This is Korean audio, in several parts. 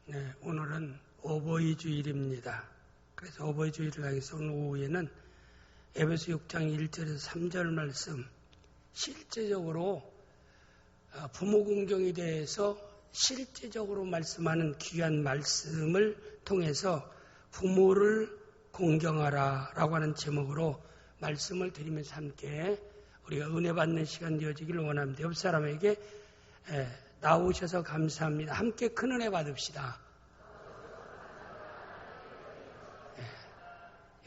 네, 오늘은 어버이 주일입니다. 그래서 어버이 주일을 향해서 오늘 오후에는 에베소 6장 1절에서 3절 말씀, 실제적으로 부모 공경에 대해서 실제적으로 말씀하는 귀한 말씀을 통해서 부모를 공경하라 라고 하는 제목으로 말씀을 드리면서 함께 우리가 은혜 받는 시간 되어지기를 원합니다. 옆 사람에게 나오셔서 감사합니다. 함께 큰 은혜 받읍시다.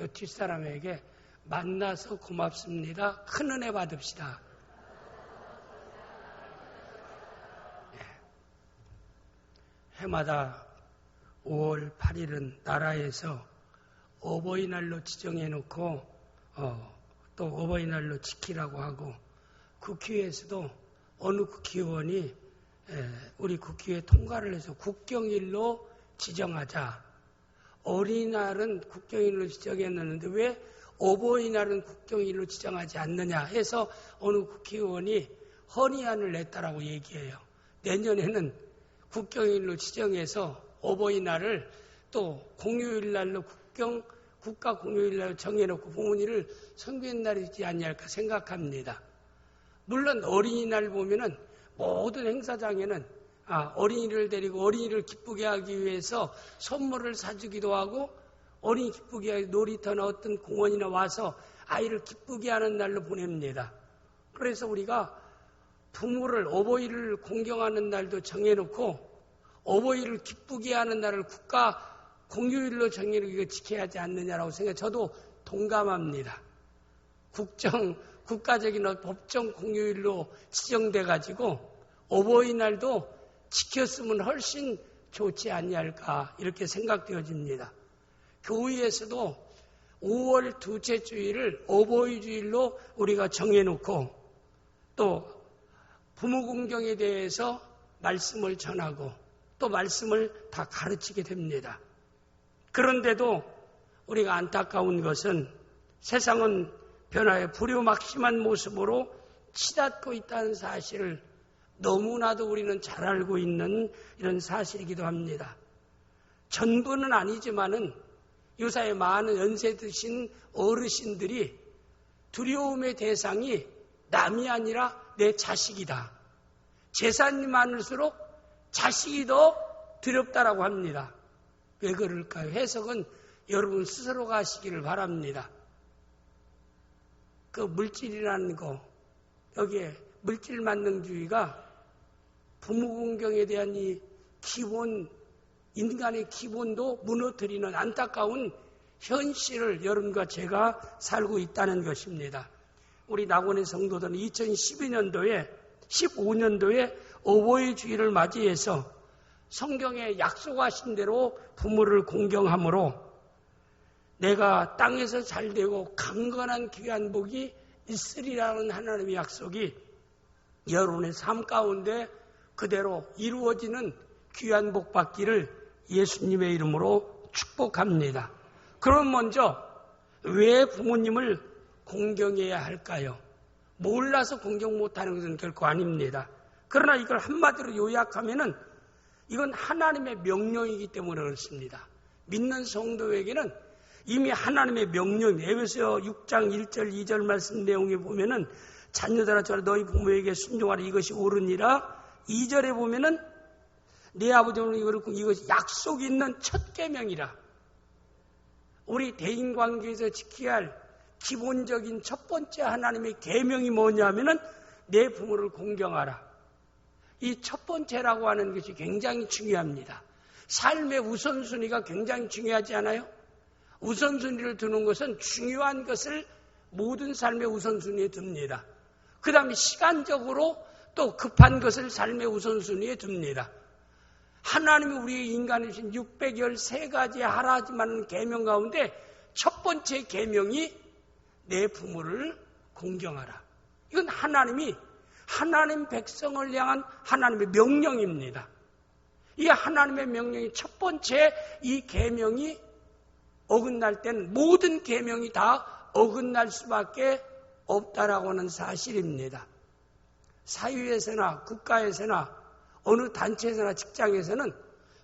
이 뒷사람에게 만나서 고맙습니다. 큰 은혜 받읍시다. 해마다 5월 8일은 나라에서 어버이날로 지정해놓고 또 어버이날로 지키라고 하고 국회에서도 어느 국회의원이 우리 국회에 통과를 해서 국경일로 지정하자. 어린이날은 국경일로 지정했는데 왜 어버이날은 국경일로 지정하지 않느냐 해서 어느 국회의원이 헌의안을 냈다라고 얘기해요. 내년에는 국경일로 지정해서 어버이날을 또 공휴일날로 국가 공휴일날로 정해놓고 부모님을 섬기는 날이지 않냐까 생각합니다. 물론 어린이날 보면은 모든 행사장에는 어린이를 데리고 어린이를 기쁘게 하기 위해서 선물을 사주기도 하고 어린이 기쁘게 하기 놀이터나 어떤 공원이나 와서 아이를 기쁘게 하는 날로 보냅니다. 그래서 우리가 부모를 어버이를 공경하는 날도 정해놓고 어버이를 기쁘게 하는 날을 국가 공휴일로 정해놓고 지켜야 하지 않느냐라고 생각해 저도 동감합니다. 국가적인 법정 공휴일로 지정돼 가지고 어버이날도 지켰으면 훨씬 좋지 않냐할까 이렇게 생각되어집니다. 교회에서도 5월 둘째 주일을 어버이 주일로 우리가 정해놓고 또 부모 공경에 대해서 말씀을 전하고 또 말씀을 다 가르치게 됩니다. 그런데도 우리가 안타까운 것은 세상은 변화의 불효막심한 모습으로 치닫고 있다는 사실을 너무나도 우리는 잘 알고 있는 이런 사실이기도 합니다. 전부는 아니지만은 요사의 많은 연세 드신 어르신들이 두려움의 대상이 남이 아니라 내 자식이다. 재산이 많을수록 자식이 더 두렵다라고 합니다. 왜 그럴까요? 해석은 여러분 스스로가 하시기를 바랍니다. 그 물질이라는 거, 여기에 물질 만능주의가 부모 공경에 대한 이 기본, 인간의 기본도 무너뜨리는 안타까운 현실을 여러분과 제가 살고 있다는 것입니다. 우리 낙원의 성도들은 2012년도에, 15년도에 어버이 주일을 맞이해서 성경에 약속하신 대로 부모를 공경함으로 내가 땅에서 잘되고 강건한 귀한 복이 있으리라는 하나님의 약속이 여러분의 삶 가운데 그대로 이루어지는 귀한 복 받기를 예수님의 이름으로 축복합니다. 그럼 먼저 왜 부모님을 공경해야 할까요? 몰라서 공경 못하는 것은 결코 아닙니다. 그러나 이걸 한마디로 요약하면은 이건 하나님의 명령이기 때문에 그렇습니다. 믿는 성도에게는 이미 하나님의 명령, 에베소 6장 1절 2절 말씀 내용에 보면은 자녀들아 너희 부모에게 순종하라 이것이 옳으니라. 2절에 보면은 내 아버지는 이것이 약속이 있는 첫 계명이라. 우리 대인관계에서 지켜야 할 기본적인 첫 번째 하나님의 계명이 뭐냐면은 내 부모를 공경하라. 이 첫 번째라고 하는 것이 굉장히 중요합니다. 삶의 우선순위가 굉장히 중요하지 않아요? 우선순위를 두는 것은 중요한 것을 모든 삶의 우선순위에 둡니다. 그 다음에 시간적으로 또 급한 것을 삶의 우선순위에 둡니다. 하나님이 우리 인간이 주신 613가지 하라지만 계명 가운데 첫 번째 계명이 내 부모를 공경하라. 이건 하나님 백성을 향한 하나님의 명령입니다. 이 하나님의 명령이 첫 번째 이 계명이 어긋날 때는 모든 계명이 다 어긋날 수밖에 없다라고 하는 사실입니다. 사회에서나 국가에서나 어느 단체에서나 직장에서는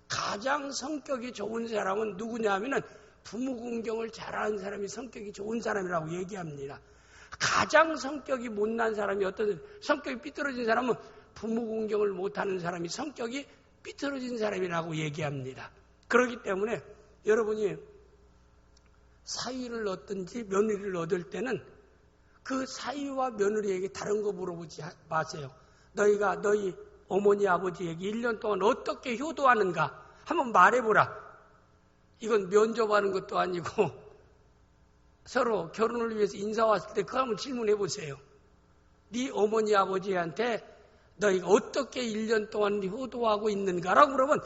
가장 성격이 좋은 사람은 누구냐 하면은 부모 공경을 잘하는 사람이 성격이 좋은 사람이라고 얘기합니다. 가장 성격이 못난 사람이 어떤 성격이 삐뚤어진 사람은 부모 공경을 못하는 사람이 성격이 삐뚤어진 사람이라고 얘기합니다. 그렇기 때문에 여러분이 사위를 얻든지 며느리를 얻을 때는 그 사위와 며느리에게 다른 거 물어보지 마세요. 너희가 너희 어머니 아버지에게 1년 동안 어떻게 효도하는가 한번 말해보라. 이건 면접하는 것도 아니고 서로 결혼을 위해서 인사 왔을 때 그거 한번 질문해 보세요. 네 어머니 아버지한테 너희가 어떻게 1년 동안 효도하고 있는가라고 물으면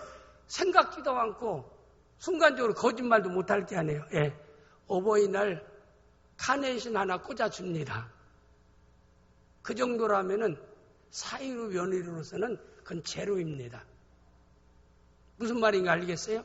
생각지도 않고 순간적으로 거짓말도 못할 게 아니에요. 예. 어버이날 카네이션 하나 꽂아줍니다. 그 정도라면은 사위로 며느리로서는 그건 제로입니다. 무슨 말인가 알겠어요?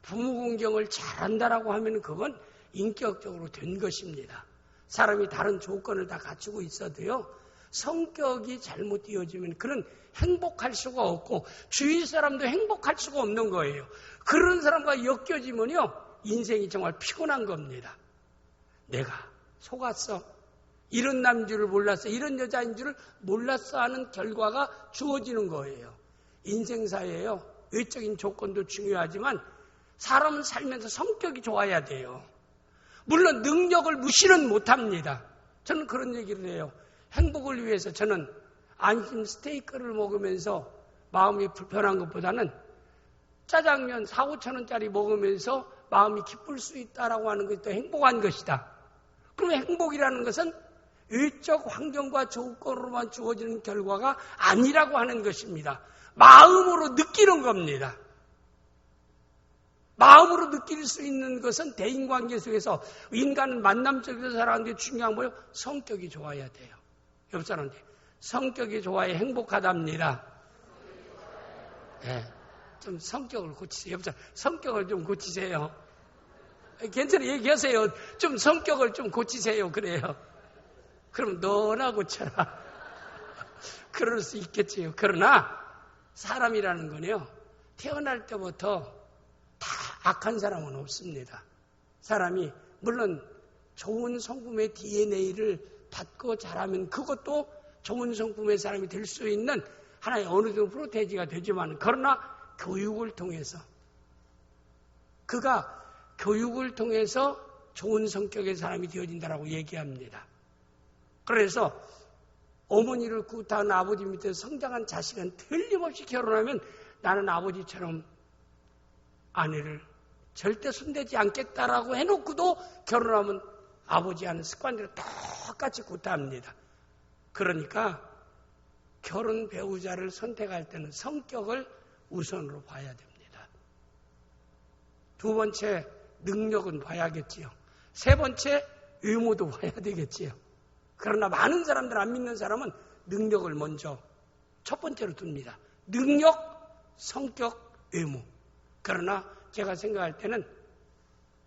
부모 공경을 잘한다라고 하면 그건 인격적으로 된 것입니다. 사람이 다른 조건을 다 갖추고 있어도요. 성격이 잘못 이어지면 그는 행복할 수가 없고 주위 사람도 행복할 수가 없는 거예요. 그런 사람과 엮여지면요. 인생이 정말 피곤한 겁니다. 내가 속았어. 이런 남인 줄을 몰랐어. 이런 여자인 줄을 몰랐어 하는 결과가 주어지는 거예요. 인생사에요. 외적인 조건도 중요하지만 사람은 살면서 성격이 좋아야 돼요. 물론 능력을 무시는 못합니다. 저는 그런 얘기를 해요. 행복을 위해서 저는 안심 스테이크를 먹으면서 마음이 불편한 것보다는 짜장면 4,5천 원짜리 먹으면서 마음이 기쁠 수 있다라고 하는 것이 더 행복한 것이다. 그러면 행복이라는 것은 외적 환경과 조건으로만 주어지는 결과가 아니라고 하는 것입니다. 마음으로 느끼는 겁니다. 마음으로 느낄 수 있는 것은 대인관계 속에서 인간은 만남 속에서 살아가는 게 중요한 거예요. 성격이 좋아야 돼요. 옆 사람한테 성격이 좋아야 행복하답니다. 네. 좀 성격을 고치세요. 옆 사람 성격을 좀 고치세요. 괜찮아 얘기하세요. 좀 성격을 좀 고치세요. 그래요. 그럼 너나 고쳐라. 그럴 수 있겠지요. 그러나 사람이라는 건요. 태어날 때부터 다 악한 사람은 없습니다. 사람이 물론 좋은 성품의 DNA를 받고 자라면 그것도 좋은 성품의 사람이 될 수 있는 하나의 어느 정도 프로테이지가 되지만 그러나 교육을 통해서 그가 교육을 통해서 좋은 성격의 사람이 되어진다라고 얘기합니다. 그래서 어머니를 구타한 아버지 밑에서 성장한 자식은 틀림없이 결혼하면 나는 아버지처럼 아내를 절대 손대지 않겠다라고 해놓고도 결혼하면 아버지 하는 습관대로 똑같이 구타합니다. 그러니까 결혼 배우자를 선택할 때는 성격을 우선으로 봐야 됩니다. 두 번째 능력은 봐야겠지요. 세 번째 외모도 봐야 되겠지요. 그러나 많은 사람들 안 믿는 사람은 능력을 먼저 첫 번째로 둡니다. 능력, 성격, 외모. 그러나 제가 생각할 때는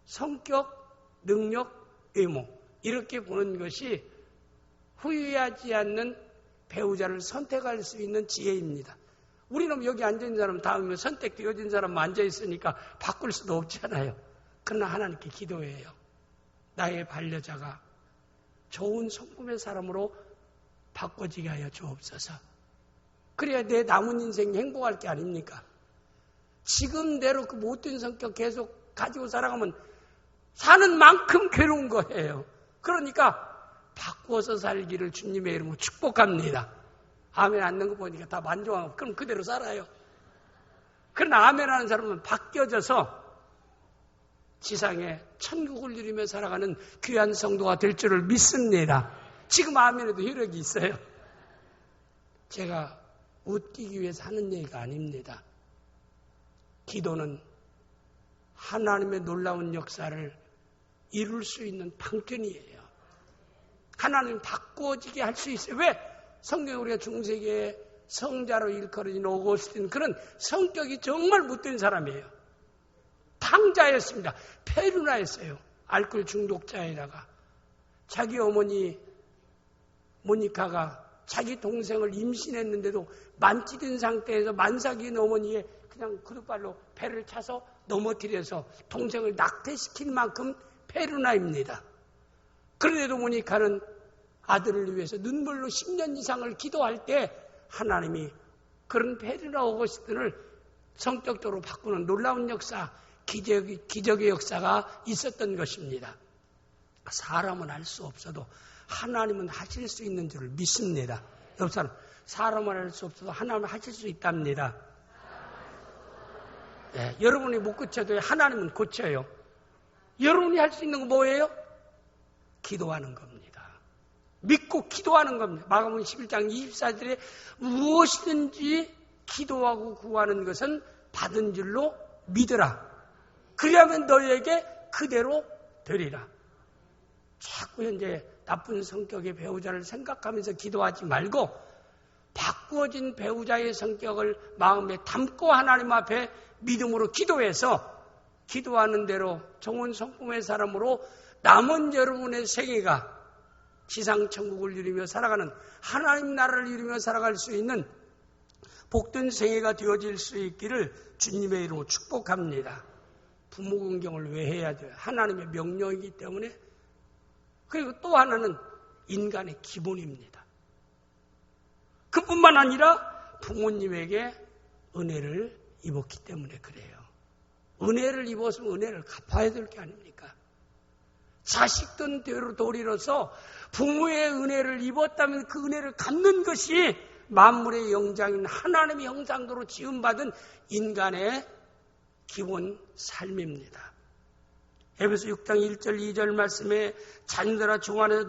성격, 능력, 외모 이렇게 보는 것이 후회하지 않는 배우자를 선택할 수 있는 지혜입니다. 우리는 여기 앉아있는 사람 다음에 선택되어진 사람 앉아있으니까 바꿀 수도 없잖아요. 그러나 하나님께 기도해요. 나의 반려자가 좋은 성품의 사람으로 바꿔지게 하여 주옵소서. 그래야 내 남은 인생이 행복할 게 아닙니까? 지금대로 그 못된 성격 계속 가지고 살아가면 사는 만큼 괴로운 거예요. 그러니까 바꿔서 살기를 주님의 이름으로 축복합니다. 아멘 안는 거 보니까 다 만족하고 그럼 그대로 살아요. 그러나 아멘 하는 사람은 바뀌어져서 지상에 천국을 누리며 살아가는 귀한 성도가 될 줄을 믿습니다. 지금 아멘에도 효력이 있어요. 제가 웃기기 위해서 하는 얘기가 아닙니다. 기도는 하나님의 놀라운 역사를 이룰 수 있는 방편이에요. 하나님 바꿔지게 할 수 있어요. 왜? 성경에 우리가 중세기에 성자로 일컬어진 오거스틴 그런 성격이 정말 못된 사람이에요. 탕자였습니다. 페루나였어요. 알코올 중독자에다가 자기 어머니 모니카가 자기 동생을 임신했는데도 만취된 상태에서 만삭인 어머니의 그냥 구두발로 배를 차서 넘어뜨려서 동생을 낙태시킨 만큼 페르나입니다. 그런데도 모니카는 아들을 위해서 눈물로 10년 이상을 기도할 때 하나님이 그런 페르나 오거스틴을 성격적으로 바꾸는 놀라운 역사, 기적의 역사가 있었던 것입니다. 사람은 할 수 없어도 하나님은 하실 수 있는 줄을 믿습니다. 옆 사람, 사람은 할 수 없어도 하나님은 하실 수 있답니다. 네, 여러분이 못 고쳐도 하나님은 고쳐요. 여러분이 할 수 있는 건 뭐예요? 기도하는 겁니다. 믿고 기도하는 겁니다. 마가복음 11장 24절에 무엇이든지 기도하고 구하는 것은 받은 줄로 믿으라. 그리하면 너희에게 그대로 되리라. 자꾸 현재 나쁜 성격의 배우자를 생각하면서 기도하지 말고 바꾸어진 배우자의 성격을 마음에 담고 하나님 앞에 믿음으로 기도해서 기도하는 대로 좋은 성품의 사람으로 남은 여러분의 생애가 지상천국을 누리며 살아가는 하나님 나라를 누리며 살아갈 수 있는 복된 생애가 되어질 수 있기를 주님의 이름으로 축복합니다. 부모 공경을 왜 해야 돼요? 하나님의 명령이기 때문에. 그리고 또 하나는 인간의 기본입니다. 그뿐만 아니라 부모님에게 은혜를 입었기 때문에 그래요. 은혜를 입었으면 은혜를 갚아야 될 게 아닙니까? 자식된 도리로서 부모의 은혜를 입었다면 그 은혜를 갚는 것이 만물의 영장인 하나님의 형상대로 지음받은 인간의 기본 삶입니다. 에베소 6장 1절 2절 말씀에 자녀들아 종 안에서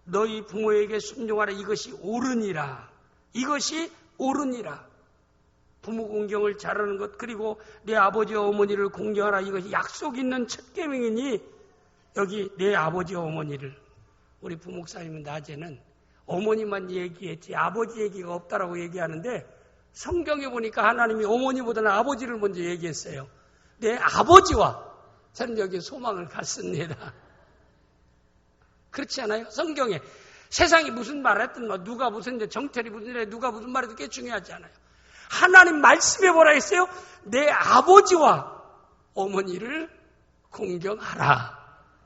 너희 부모에게 순종하라. 이것이 옳으니라. 이것이 옳으니라. 부모 공경을 잘하는 것, 그리고 내 아버지와 어머니를 공경하라. 이것이 약속 있는 첫 계명이니 여기 내 아버지와 어머니를, 우리 부목사님은 낮에는 어머니만 얘기했지 아버지 얘기가 없다라고 얘기하는데 성경에 보니까 하나님이 어머니보다는 아버지를 먼저 얘기했어요. 내 아버지와 저는 여기 소망을 갖습니다. 그렇지 않아요? 성경에 세상이 무슨 말을 했든 누가 무슨 정철이 무슨 일 누가 무슨 말해도 그게 중요하지 않아요. 하나님 말씀에 뭐라 했어요? 내 아버지와 어머니를 공경하라.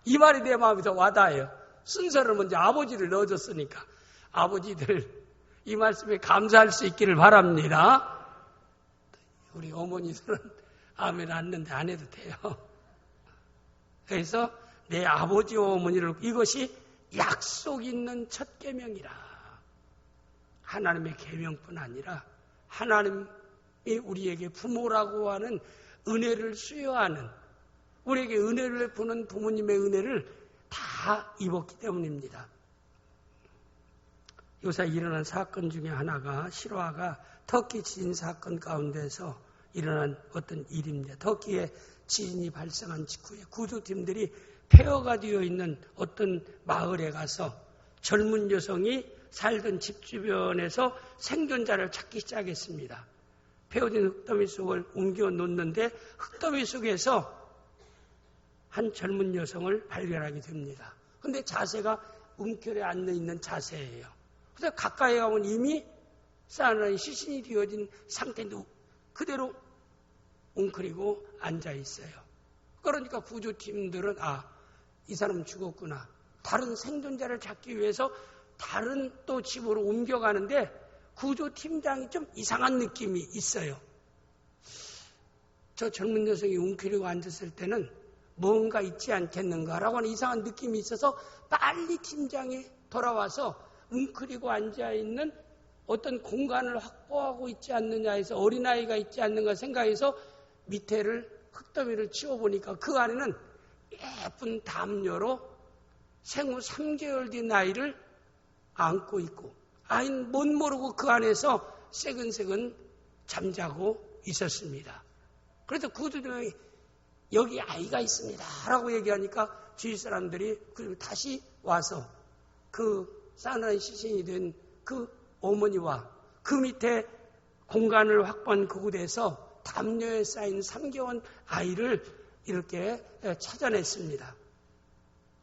이 말이 내 마음에서 와닿아요. 순서를 먼저 아버지를 넣어줬으니까 아버지들 이 말씀에 감사할 수 있기를 바랍니다. 우리 어머니들은 아멘 안는데 안 해도 돼요. 그래서 내 아버지와 어머니를, 이것이 약속 있는 첫 계명이라. 하나님의 계명뿐 아니라 하나님이 우리에게 부모라고 하는 은혜를 수여하는, 우리에게 은혜를 베푸는 부모님의 은혜를 다 입었기 때문입니다. 요새 일어난 사건 중에 하나가 실화가 터키 지진 사건 가운데서 일어난 어떤 일입니다. 터키에 지진이 발생한 직후에 구조팀들이 폐허가 되어 있는 어떤 마을에 가서 젊은 여성이 살던 집 주변에서 생존자를 찾기 시작했습니다. 폐허된 흙더미 속을 옮겨 놓는데 흙더미 속에서 한 젊은 여성을 발견하게 됩니다. 그런데 자세가 움켜에 앉아 있는 자세예요. 그래서 가까이 가면 이미 쌓아놓은 시신이 되어진 상태인데 그대로 웅크리고 앉아 있어요. 그러니까 구조팀들은 이 사람은 죽었구나. 다른 생존자를 찾기 위해서 다른 또 집으로 옮겨가는데 구조팀장이 좀 이상한 느낌이 있어요. 저 젊은 여성이 웅크리고 앉았을 때는 뭔가 있지 않겠는가라고 하는 이상한 느낌이 있어서 빨리 팀장이 돌아와서 웅크리고 앉아있는 어떤 공간을 확보하고 있지 않느냐 해서 어린아이가 있지 않는가 생각해서 밑에를 흙더미를 치워보니까 그 안에는 예쁜 담요로 생후 3개월 된 아이를 안고 있고 아이는 못 모르고 그 안에서 새근새근 잠자고 있었습니다. 그래서 구조팀장이 여기 아이가 있습니다 라고 얘기하니까 주위 사람들이 다시 와서 그 싸늘한 시신이 된 그 어머니와 그 밑에 공간을 확보한 그곳에서 담요에 쌓인 3개월 아이를 이렇게 찾아냈습니다.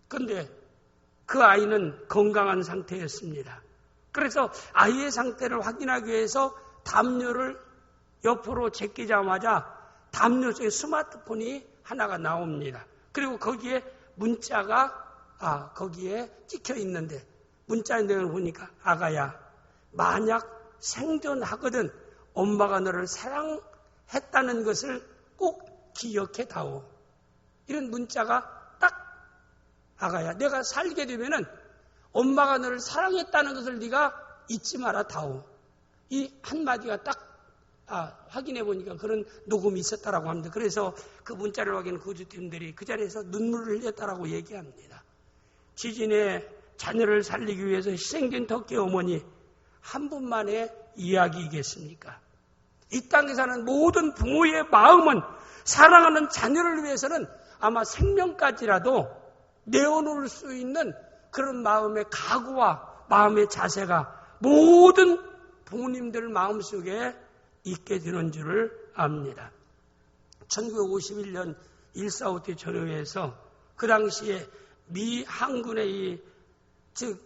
그런데 그 아이는 건강한 상태였습니다. 그래서 아이의 상태를 확인하기 위해서 담요를 옆으로 제끼자마자 담요 속에 스마트폰이 하나가 나옵니다. 그리고 거기에 문자가 거기에 찍혀 있는데 문자 내용을 보니까 아가야, 만약 생존하거든 엄마가 너를 사랑했다는 것을 꼭 기억해 다오. 이런 문자가 딱 아가야, 내가 살게 되면은 엄마가 너를 사랑했다는 것을 네가 잊지 마라 다오. 이 한마디가 딱 확인해 보니까 그런 녹음이 있었다라고 합니다. 그래서 그 문자를 확인한 구조팀들이 그 자리에서 눈물을 흘렸다라고 얘기합니다. 지진에 자녀를 살리기 위해서 희생된 터키 어머니 한 분만의 이야기이겠습니까? 이 땅에 사는 모든 부모의 마음은 사랑하는 자녀를 위해서는 아마 생명까지라도 내어놓을 수 있는 그런 마음의 각오와 마음의 자세가 모든 부모님들 마음속에 있게 되는 줄을 압니다. 1951년 1.4.5태 전후에서 그 당시에 미 항군의 즉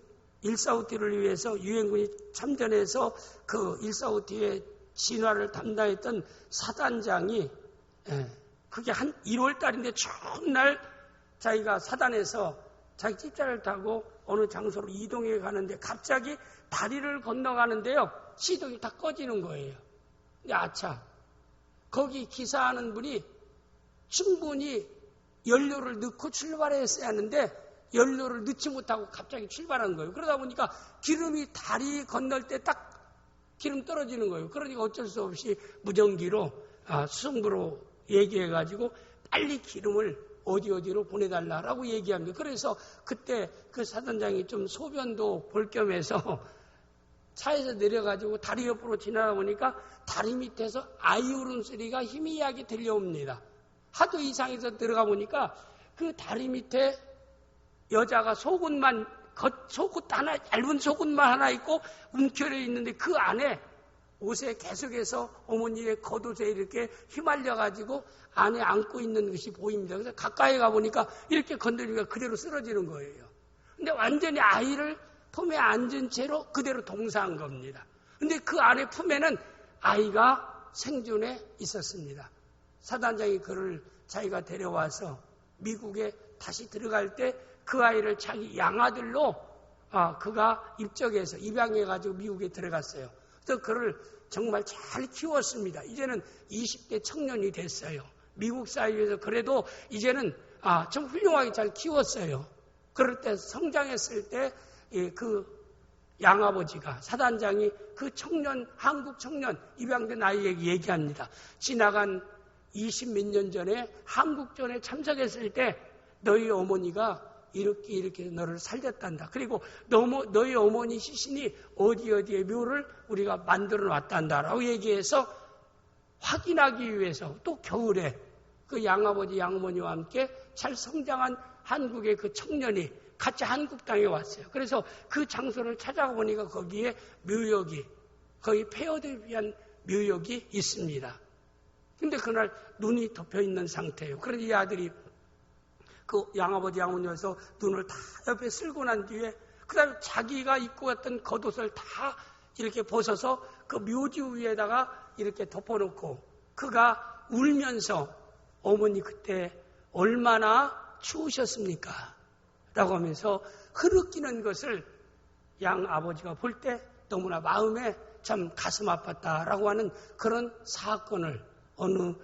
1.4.5태를 위해서 유엔군이 참전해서 그 1.4.5태의 진화를 담당했던 사단장이 그게 한 1월 달인데 추운 날 자기가 사단에서 자기 집차를 타고 어느 장소로 이동해 가는데 갑자기 다리를 건너가는데요. 시동이 다 꺼지는 거예요. 근데 아차, 거기 기사하는 분이 충분히 연료를 넣고 출발했어야 하는데 연료를 넣지 못하고 갑자기 출발한 거예요. 그러다 보니까 기름이 다리 건널 때 딱 기름 떨어지는 거예요. 그러니까 어쩔 수 없이 무전기로 수송부로 얘기해가지고 빨리 기름을 어디로 보내달라라고 얘기합니다. 그래서 그때 그 사단장이 좀 소변도 볼 겸해서 차에서 내려가지고 다리 옆으로 지나다 보니까 다리 밑에서 아이 울음소리가 희미하게 들려옵니다. 하도 이상해서 들어가 보니까 그 다리 밑에 여자가 속옷 하나, 얇은 속옷만 하나 있고 움켜려 있는데 그 안에 옷에 계속해서 어머니의 겉옷에 이렇게 휘말려가지고 안에 안고 있는 것이 보입니다. 그래서 가까이 가보니까 이렇게 건드리니까 그대로 쓰러지는 거예요. 근데 완전히 아이를 품에 앉은 채로 그대로 동사한 겁니다. 근데 그 안에 품에는 아이가 생존해 있었습니다. 사단장이 그를 자기가 데려와서 미국에 다시 들어갈 때 그 아이를 자기 양아들로 그가 입양해가지고 미국에 들어갔어요. 그래서 그를 정말 잘 키웠습니다. 이제는 20대 청년이 됐어요. 미국 사회에서 그래도 이제는 좀 훌륭하게 잘 키웠어요. 그럴 때 성장했을 때 그 양아버지가 사단장이 그 청년, 한국 청년 입양된 아이에게 얘기합니다. 지나간 20몇 년 전에 한국전에 참석했을 때 너희 어머니가 이렇게 너를 살렸단다. 그리고 너희 어머니 시신이 어디에 묘를 우리가 만들어 놨단다라고 얘기해서 확인하기 위해서 또 겨울에 그 양아버지 양어머니와 함께 잘 성장한 한국의 그 청년이 같이 한국 땅에 왔어요. 그래서 그 장소를 찾아가 보니까 거기에 묘역이 거의 폐허되기 묘역이 있습니다. 근데 그날 눈이 덮여 있는 상태예요. 그래서 이 아들이 그 양아버지 양어머니에서 눈을 다 옆에 쓸고 난 뒤에 그 다음에 자기가 입고 갔던 겉옷을 다 이렇게 벗어서 그 묘지 위에다가 이렇게 덮어놓고 그가 울면서 어머니 그때 얼마나 추우셨습니까? 라고 하면서 흐느끼는 것을 양아버지가 볼 때 너무나 마음에 참 가슴 아팠다라고 하는 그런 사건을 어느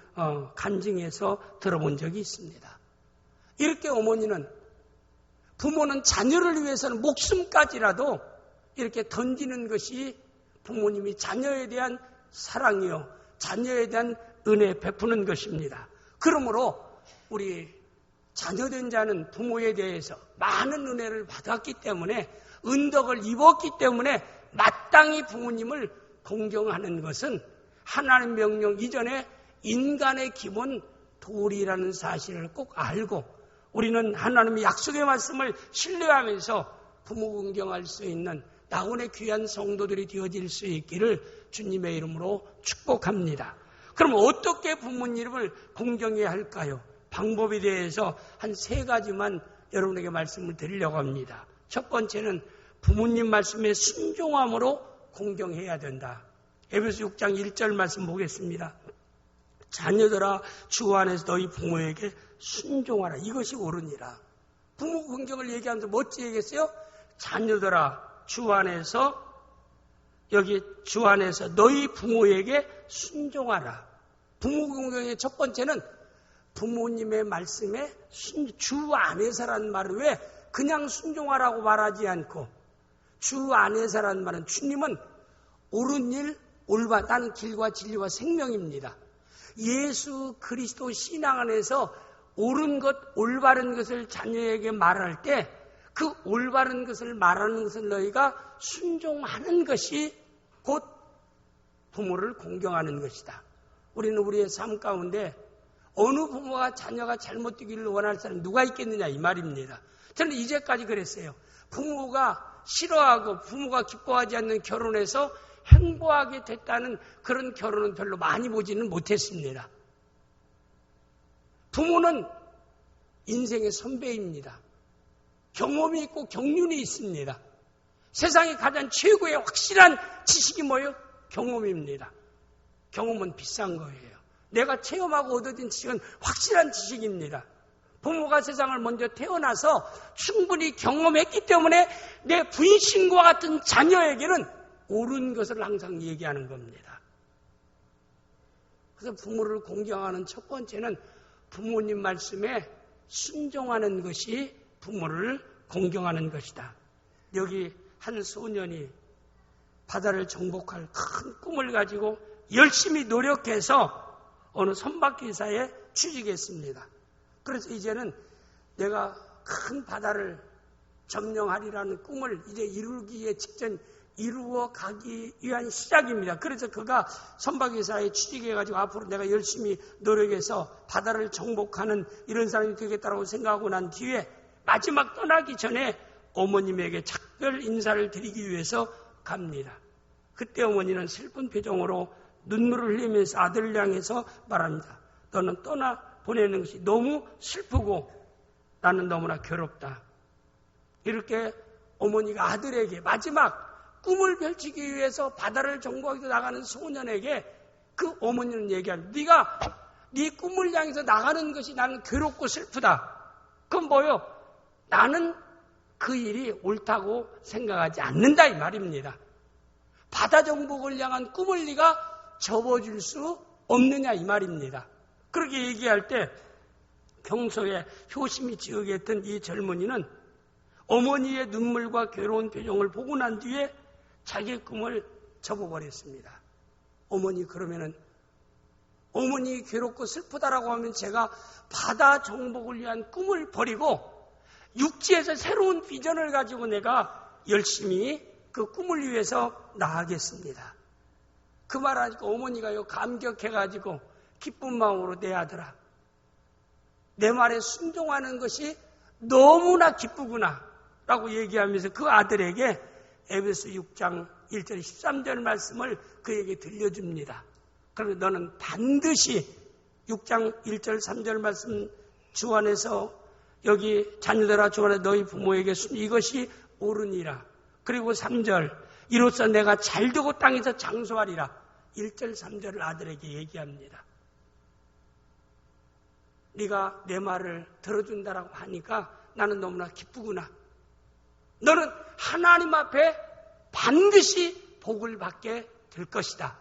간증에서 들어본 적이 있습니다. 이렇게 어머니는 부모는 자녀를 위해서는 목숨까지라도 이렇게 던지는 것이 부모님이 자녀에 대한 사랑이요 자녀에 대한 은혜 베푸는 것입니다. 그러므로 우리 자녀된 자는 부모에 대해서 많은 은혜를 받았기 때문에 은덕을 입었기 때문에 마땅히 부모님을 공경하는 것은 하나님 명령 이전에 인간의 기본 도리라는 사실을 꼭 알고 우리는 하나님의 약속의 말씀을 신뢰하면서 부모 공경할 수 있는 나훈의 귀한 성도들이 되어질 수 있기를 주님의 이름으로 축복합니다. 그럼 어떻게 부모님을 공경해야 할까요? 방법에 대해서 한 3가지만 여러분에게 말씀을 드리려고 합니다. 첫 번째는 부모님 말씀에 순종함으로 공경해야 된다. 에베소 6장 1절 말씀 보겠습니다. 자녀들아 주 안에서 너희 부모에게 순종하라. 이것이 옳으니라. 부모 공경을 얘기하면서 멋지게 얘기했어요. 자녀들아 주 안에서, 여기 주 안에서 너희 부모에게 순종하라. 부모 공경의 첫 번째는 부모님의 말씀에 주 안에서라는 말을 왜 그냥 순종하라고 말하지 않고, 주 안에서라는 말은 주님은 옳은 일, 올바른 길과 진리와 생명입니다. 예수 그리스도 신앙 안에서 옳은 것, 올바른 것을 자녀에게 말할 때 그 올바른 것을 말하는 것을 너희가 순종하는 것이 곧 부모를 공경하는 것이다. 우리는 우리의 삶 가운데 어느 부모가 자녀가 잘못되기를 원할 사람이 누가 있겠느냐 이 말입니다. 저는 이제까지 그랬어요. 부모가 싫어하고 부모가 기뻐하지 않는 결혼에서 행복하게 됐다는 그런 결혼은 별로 많이 보지는 못했습니다. 부모는 인생의 선배입니다. 경험이 있고 경륜이 있습니다. 세상에 가장 최고의 확실한 지식이 뭐예요? 경험입니다. 경험은 비싼 거예요. 내가 체험하고 얻어진 지식은 확실한 지식입니다. 부모가 세상을 먼저 태어나서 충분히 경험했기 때문에 내 분신과 같은 자녀에게는 옳은 것을 항상 얘기하는 겁니다. 그래서 부모를 공경하는 첫 번째는 부모님 말씀에 순종하는 것이 부모를 공경하는 것이다. 여기 한 소년이 바다를 정복할 큰 꿈을 가지고 열심히 노력해서 어느 선박기사에 취직했습니다. 그래서 이제는 내가 큰 바다를 점령하리라는 꿈을 이제 이루기에 직전 이루어 가기 위한 시작입니다. 그래서 그가 선박기사에 취직해가지고 앞으로 내가 열심히 노력해서 바다를 정복하는 이런 사람이 되겠다고 생각하고 난 뒤에 마지막 떠나기 전에 어머님에게 작별 인사를 드리기 위해서 갑니다. 그때 어머니는 슬픈 표정으로 눈물을 흘리면서 아들을 향해서 말합니다. 너는 떠나 보내는 것이 너무 슬프고 나는 너무나 괴롭다. 이렇게 어머니가 아들에게 마지막 꿈을 펼치기 위해서 바다를 정복하기 위해서 나가는 소년에게 그 어머니는 얘기합니다. 네가 네 꿈을 향해서 나가는 것이 나는 괴롭고 슬프다. 그건 뭐요? 나는 그 일이 옳다고 생각하지 않는다 이 말입니다. 바다 정복을 향한 꿈을 네가 접어줄 수 없느냐 이 말입니다. 그렇게 얘기할 때 평소에 효심이 지극했던 이 젊은이는 어머니의 눈물과 괴로운 표정을 보고 난 뒤에 자기의 꿈을 접어버렸습니다. 어머니 그러면은 어머니 괴롭고 슬프다라고 하면 제가 바다 정복을 위한 꿈을 버리고 육지에서 새로운 비전을 가지고 내가 열심히 그 꿈을 위해서 나아가겠습니다. 그 말하니까 어머니가요 감격해가지고 기쁜 마음으로 내 아들아 내 말에 순종하는 것이 너무나 기쁘구나 라고 얘기하면서 그 아들에게 에베소 6장 1절 13절 말씀을 그에게 들려줍니다. 그러면 너는 반드시 6장 1절 3절 말씀 주 안에서 여기 자녀들아 주 안에 너희 부모에게 이것이 옳으니라. 그리고 3절 이로써 내가 잘되고 땅에서 장수하리라. 1절 3절을 아들에게 얘기합니다. 네가 내 말을 들어준다라고 하니까 나는 너무나 기쁘구나. 너는 하나님 앞에 반드시 복을 받게 될 것이다.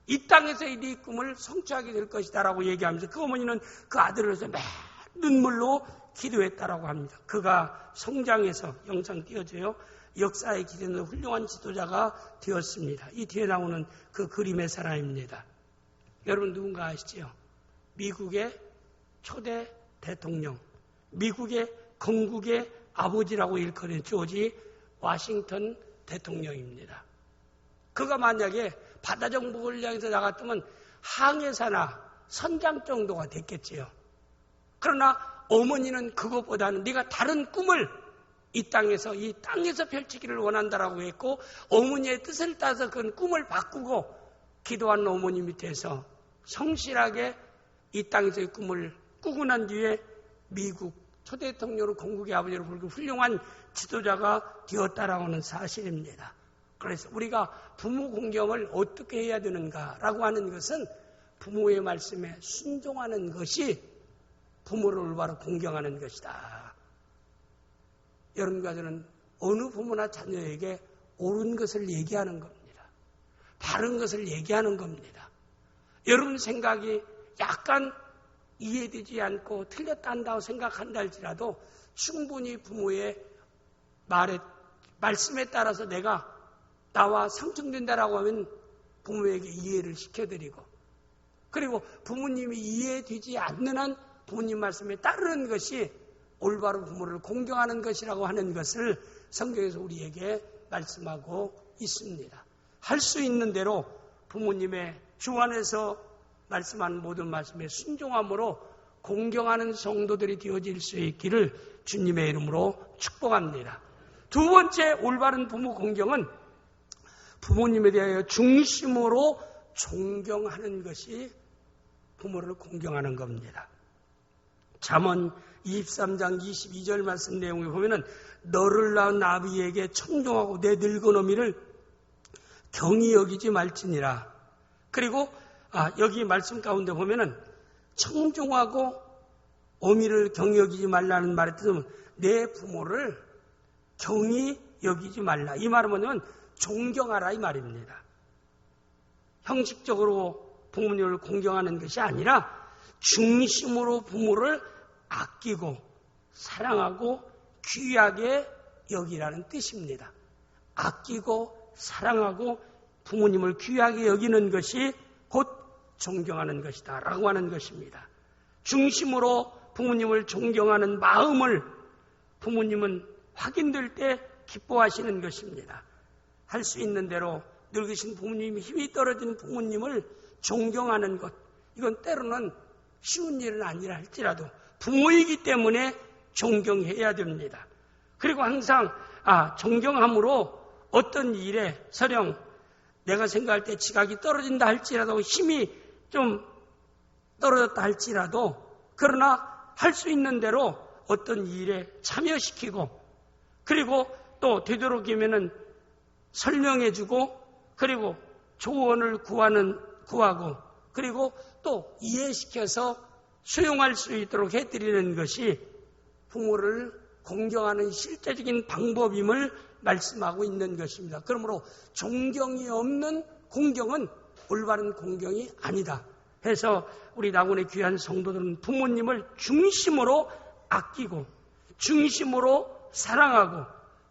이 땅에서의 네 꿈을 성취하게 될 것이다 라고 얘기하면서 그 어머니는 그 아들을 위해서 매 눈물로 기도했다라고 합니다. 그가 성장해서 영상 띄워줘요. 역사에 기대는 훌륭한 지도자가 되었습니다. 이 뒤에 나오는 그 그림의 사람입니다. 여러분 누군가 아시죠? 미국의 초대 대통령, 미국의 건국의 아버지라고 일컬은 조지 워싱턴 대통령입니다. 그가 만약에 바다 정복을 향해서 나갔다면 항해사나 선장 정도가 됐겠지요. 그러나 어머니는 그것보다는 네가 다른 꿈을 이 땅에서 펼치기를 원한다라고 했고 어머니의 뜻을 따서 그 꿈을 바꾸고 기도하는 어머니 밑에서 성실하게 이 땅에서의 꿈을 꾸고 난 뒤에 미국 초대 대통령으로 건국의 아버지로 불리고 훌륭한 지도자가 되었다라고 하는 사실입니다. 그래서 우리가 부모 공경을 어떻게 해야 되는가라고 하는 것은 부모의 말씀에 순종하는 것이 부모를 올바로 공경하는 것이다. 여러분과 저는 어느 부모나 자녀에게 옳은 것을 얘기하는 겁니다. 바른 것을 얘기하는 겁니다. 여러분 생각이 약간 이해되지 않고 틀렸다 한다고 생각한다 할지라도 충분히 부모의 말씀에 따라서 나와 상충된다라고 하면 부모에게 이해를 시켜드리고, 그리고 부모님이 이해되지 않는 한 부모님 말씀에 따르는 것이 올바른 부모를 공경하는 것이라고 하는 것을 성경에서 우리에게 말씀하고 있습니다. 할 수 있는 대로 부모님의 주 안에서 말씀하는 모든 말씀에 순종함으로 공경하는 성도들이 되어질 수 있기를 주님의 이름으로 축복합니다. 두 번째 올바른 부모 공경은 부모님에 대하여 중심으로 존경하는 것이 부모를 공경하는 겁니다. 잠언 23장 22절 말씀 내용에 보면은 너를 낳은 아비에게 청종하고 내 늙은 어미를 경히 여기지 말지니라. 그리고 여기 말씀 가운데 보면은 청종하고 어미를 경히 여기지 말라는 말의 뜻은 내 부모를 경히 여기지 말라. 이 말은 뭐냐면 존경하라 이 말입니다. 형식적으로 부모님을 공경하는 것이 아니라 중심으로 부모를 아끼고 사랑하고 귀하게 여기라는 뜻입니다. 아끼고 사랑하고 부모님을 귀하게 여기는 것이 곧 존경하는 것이다 라고 하는 것입니다. 중심으로 부모님을 존경하는 마음을 부모님은 확인될 때 기뻐하시는 것입니다. 할 수 있는 대로 늙으신 부모님, 힘이 떨어진 부모님을 존경하는 것, 이건 때로는 쉬운 일은 아니라 할지라도 부모이기 때문에 존경해야 됩니다. 그리고 항상 존경함으로 어떤 일에 설령 내가 생각할 때 지각이 떨어진다 할지라도 힘이 좀 떨어졌다 할지라도 그러나 할 수 있는 대로 어떤 일에 참여시키고 그리고 또 되도록이면은 설명해주고 그리고 조언을 구하고 그리고 또 이해시켜서 수용할 수 있도록 해드리는 것이 부모를 공경하는 실제적인 방법임을 말씀하고 있는 것입니다. 그러므로 존경이 없는 공경은 올바른 공경이 아니다 해서 우리 낙원의 귀한 성도들은 부모님을 중심으로 아끼고 중심으로 사랑하고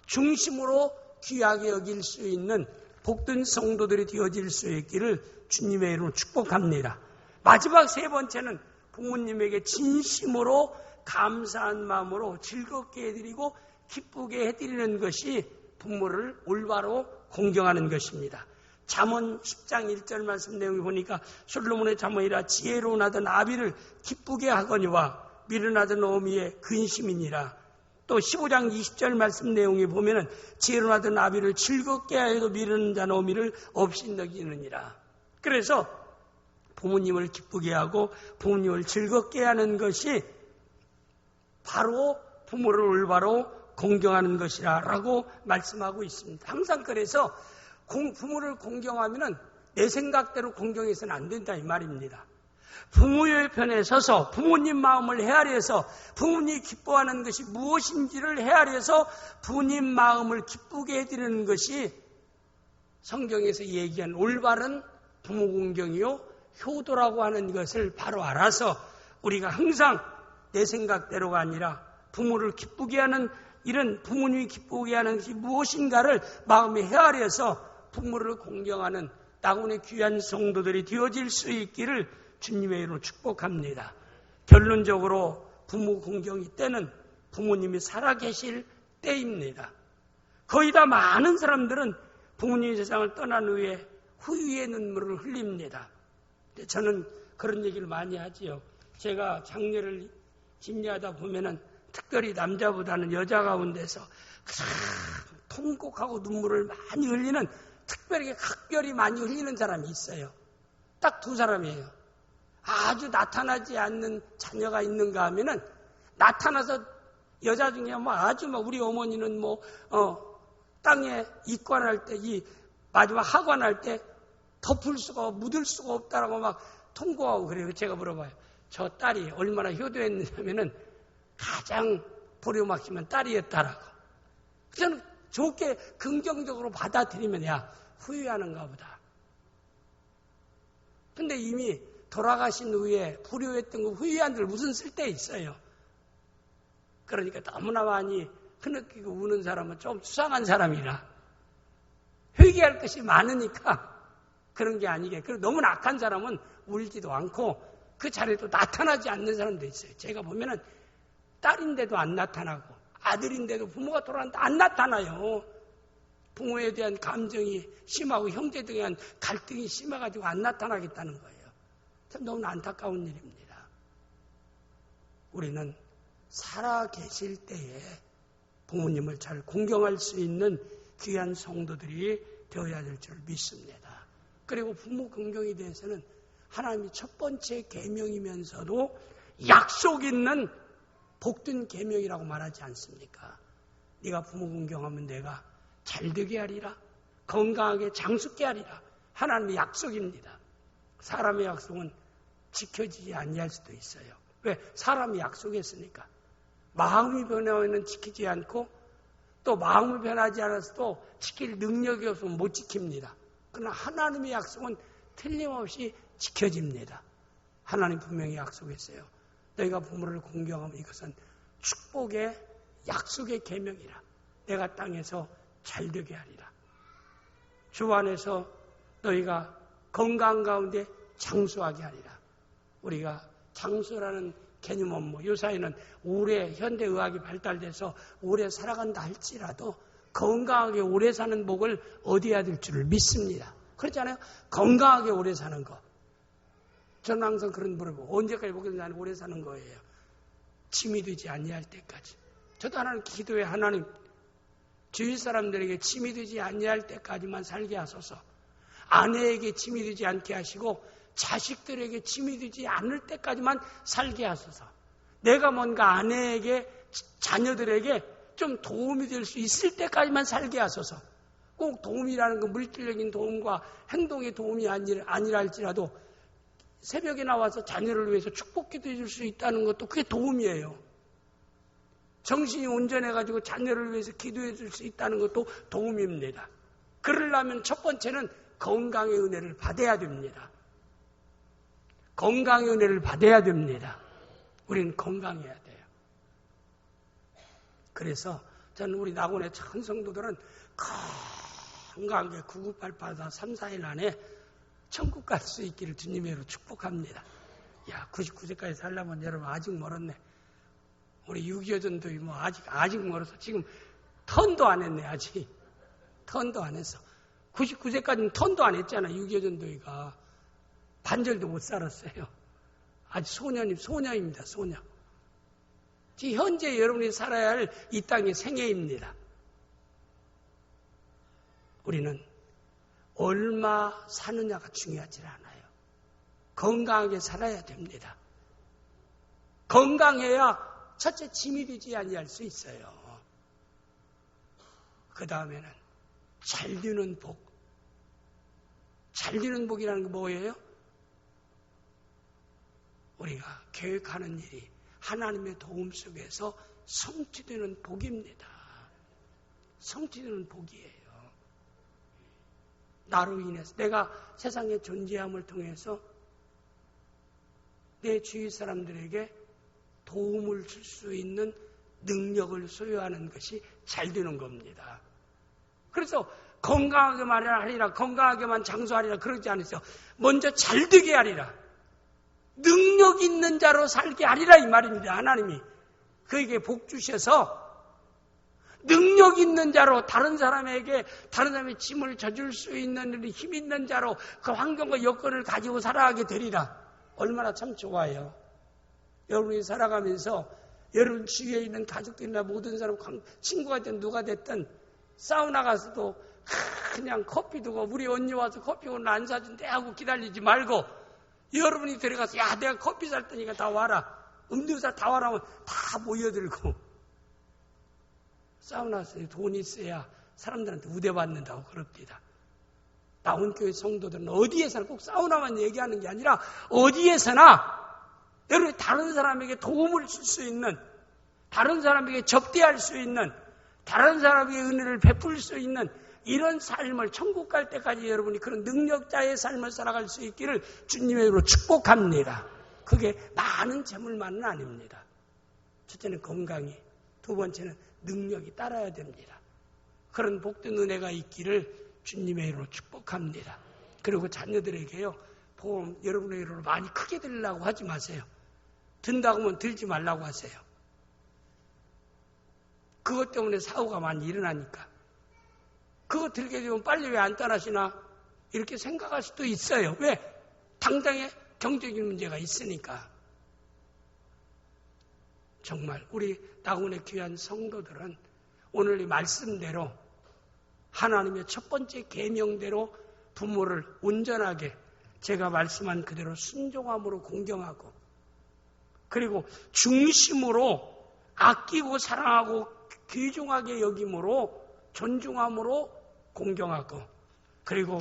중심으로 귀하게 여길 수 있는 복된 성도들이 되어질 수 있기를 주님의 이름으로 축복합니다. 마지막 세 번째는 부모님에게 진심으로 감사한 마음으로 즐겁게 해드리고 기쁘게 해드리는 것이 부모를 올바로 공경하는 것입니다. 잠언 10장 1절 말씀 내용을 보니까 솔로몬의 잠언이라 지혜로운 하던 아비를 기쁘게 하거니와 미련하던 어미의 근심이니라. 또 15장 20절 말씀 내용에 보면은 지혜로운 하던 아비를 즐겁게 하여도 미련한 자는 어미를 없이 여기느니라. 그래서 부모님을 기쁘게 하고 부모님을 즐겁게 하는 것이 바로 부모를 올바로 공경하는 것이라고 말씀하고 있습니다. 항상 그래서 부모를 공경하면은 내 생각대로 공경해서는 안 된다 이 말입니다. 부모의 편에 서서 부모님 마음을 헤아려서 부모님이 기뻐하는 것이 무엇인지를 헤아려서 부모님 마음을 기쁘게 해드리는 것이 성경에서 얘기한 올바른 부모 공경이요 효도라고 하는 것을 바로 알아서 우리가 항상 내 생각대로가 아니라 부모를 기쁘게 하는 이런 부모님이 기쁘게 하는 것이 무엇인가를 마음에 헤아려서 부모를 공경하는 낙원의 귀한 성도들이 되어질 수 있기를 주님의 이름으로 축복합니다. 결론적으로 부모 공경이 때는 부모님이 살아계실 때입니다. 거의 다 많은 사람들은 부모님이 세상을 떠난 후에 후회의 눈물을 흘립니다. 저는 그런 얘기를 많이 하지요. 제가 장례를 집례하다 보면은 특별히 남자보다는 여자 가운데서 통곡하고 눈물을 많이 흘리는 특별하게 각별히 많이 흘리는 사람이 있어요. 딱 두 사람이에요. 아주 나타나지 않는 자녀가 있는가 하면은 나타나서 여자 중에 아주 우리 어머니는 땅에 입관할 때 이 마지막 하관할 때 덮을 수가 묻을 수가 없다라고 막 통고하고 그래요. 제가 물어봐요. 저 딸이 얼마나 효도했느냐면은 가장 보려 막히면 딸이었다라고. 저는 좋게 긍정적으로 받아들이면 야 후회하는가 보다. 근데 이미 돌아가신 후에 불효했던 거 후회한들 무슨 쓸데 있어요. 그러니까 너무나 많이 흐느끼고 우는 사람은 좀 수상한 사람이라 회개할 것이 많으니까 그런 게 아니게. 그리고 너무 악한 사람은 울지도 않고 그 자리에도 나타나지 않는 사람도 있어요. 제가 보면은 딸인데도 안 나타나고 아들인데도 부모가 돌아왔는데 안 나타나요. 부모에 대한 감정이 심하고 형제들에 대한 갈등이 심해가지고 안 나타나겠다는 거예요. 참 너무 안타까운 일입니다. 우리는 살아 계실 때에 부모님을 잘 공경할 수 있는 귀한 성도들이 되어야 될 줄 믿습니다. 그리고 부모 공경에 대해서는 하나님이 첫 번째 계명이면서도 약속 있는 복된 계명이라고 말하지 않습니까? 네가 부모 공경하면 내가 잘되게 하리라. 건강하게 장수케 하리라. 하나님의 약속입니다. 사람의 약속은 지켜지지 아니할 수도 있어요. 왜? 사람이 약속했으니까. 마음이 변하면 지키지 않고 또 마음이 변하지 않아서도 지킬 능력이 없으면 못 지킵니다. 그러나 하나님의 약속은 틀림없이 지켜집니다. 하나님 분명히 약속했어요. 너희가 부모를 공경하면 이것은 축복의 약속의 계명이라. 내가 땅에서 잘되게 하리라. 주 안에서 너희가 건강 가운데 장수하게 하리라. 우리가 장수라는 개념은 요사이는 오래 현대의학이 발달돼서 오래 살아간다 할지라도 건강하게 오래 사는 복을 얻어야 될 줄을 믿습니다. 그렇잖아요. 건강하게 오래 사는 거. 저는 항상 그런 물어보고 언제까지 보겠냐면 오래 사는 거예요. 침이 되지 아니할 때까지. 저도 하나님 기도해 하나님 주위 사람들에게 침이 되지 아니할 때까지만 살게 하소서. 아내에게 침이 되지 않게 하시고 자식들에게 침이 되지 않을 때까지만 살게 하소서. 내가 뭔가 아내에게 자녀들에게 좀 도움이 될 수 있을 때까지만 살게 하소서. 꼭 도움이라는 건 물질적인 도움과 행동의 도움이 아니라 할지라도 새벽에 나와서 자녀를 위해서 축복기도 해줄 수 있다는 것도 그게 도움이에요. 정신이 온전해가지고 자녀를 위해서 기도해 줄 수 있다는 것도 도움입니다. 그러려면 첫 번째는 건강의 은혜를 받아야 됩니다. 건강의 은혜를 받아야 됩니다. 우리는 건강해야 돼요. 그래서 저는 우리 낙원의 천 성도들은 건강하게 9988다 3, 4일 안에 천국 갈 수 있기를 주님의 이름으로 축복합니다. 야, 99세까지 살려면 여러분 아직 멀었네. 우리 6.25 전도이 아직 멀어서 지금 턴도 안 했네, 아직. 턴도 안 했어. 99세까지는 턴도 안 했잖아, 6.25 전도이가. 반절도 못 살았어요. 아직 소녀입니다, 소녀. 지금 현재 여러분이 살아야 할 이 땅의 생애입니다. 우리는 얼마 사느냐가 중요하지 않아요. 건강하게 살아야 됩니다. 건강해야 첫째 짐이 되지 아니할 수 있어요. 그 다음에는 잘 되는 복. 잘 되는 복이라는 게 뭐예요? 우리가 계획하는 일이 하나님의 도움 속에서 성취되는 복입니다. 성취되는 복이에요. 나로 인해서 내가 세상의 존재함을 통해서 내 주위 사람들에게 도움을 줄 수 있는 능력을 소유하는 것이 잘 되는 겁니다. 그래서 건강하게만 하리라, 건강하게만 장수하리라 그러지 않으세요. 먼저 잘 되게 하리라. 능력 있는 자로 살게 하리라 이 말입니다. 하나님이 그에게 복 주셔서 능력 있는 자로 다른 사람의 짐을 져줄 수 있는 힘 있는 자로 그 환경과 여건을 가지고 살아가게 되리라. 얼마나 참 좋아요. 여러분이 살아가면서 여러분 주위에 있는 가족들이나 모든 사람, 친구가 됐든 누가 됐든 사우나 가서도 그냥 커피 두고 우리 언니 와서 커피 오늘 안 사준대 하고 기다리지 말고 여러분이 들어가서 야 내가 커피 살 테니까 다 와라. 음료수 다 와라 하면 다 모여들고 사우나에서 돈 있어야 사람들한테 우대받는다고 그럽니다. 나온교회 성도들은 어디에서나 꼭 사우나만 얘기하는 게 아니라 어디에서나 여러분이 다른 사람에게 도움을 줄 수 있는, 다른 사람에게 접대할 수 있는, 다른 사람에게 은혜를 베풀 수 있는 이런 삶을 천국 갈 때까지 여러분이 그런 능력자의 삶을 살아갈 수 있기를 주님의 이름으로 축복합니다. 그게 많은 재물만은 아닙니다. 첫째는 건강이, 두 번째는 능력이 따라야 됩니다. 그런 복된 은혜가 있기를 주님의 이름으로 축복합니다. 그리고 자녀들에게요, 보험 여러분의 이름으로 많이 크게 들으려고 하지 마세요. 든다고 하면 들지 말라고 하세요. 그것 때문에 사고가 많이 일어나니까. 그거 들게 되면 빨리 왜 안 떠나시나 이렇게 생각할 수도 있어요. 왜? 당장에 경제적인 문제가 있으니까. 정말 우리 나훈의 귀한 성도들은 오늘 이 말씀대로 하나님의 첫 번째 계명대로 부모를 온전하게 제가 말씀한 그대로 순종함으로 공경하고, 그리고 중심으로 아끼고 사랑하고 귀중하게 여김으로 존중함으로 공경하고, 그리고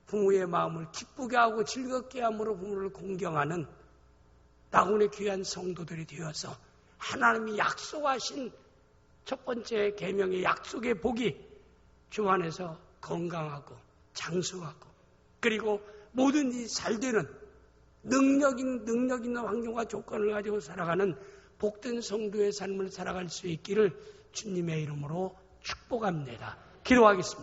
부모의 마음을 기쁘게 하고 즐겁게 함으로 부모를 공경하는 나훈의 귀한 성도들이 되어서 하나님이 약속하신 첫 번째 계명의 약속의 복이 주 안에서 건강하고 장수하고, 그리고 뭐든지 잘 되는 능력 있는 환경과 조건을 가지고 살아가는 복된 성도의 삶을 살아갈 수 있기를 주님의 이름으로 축복합니다. 기도하겠습니다.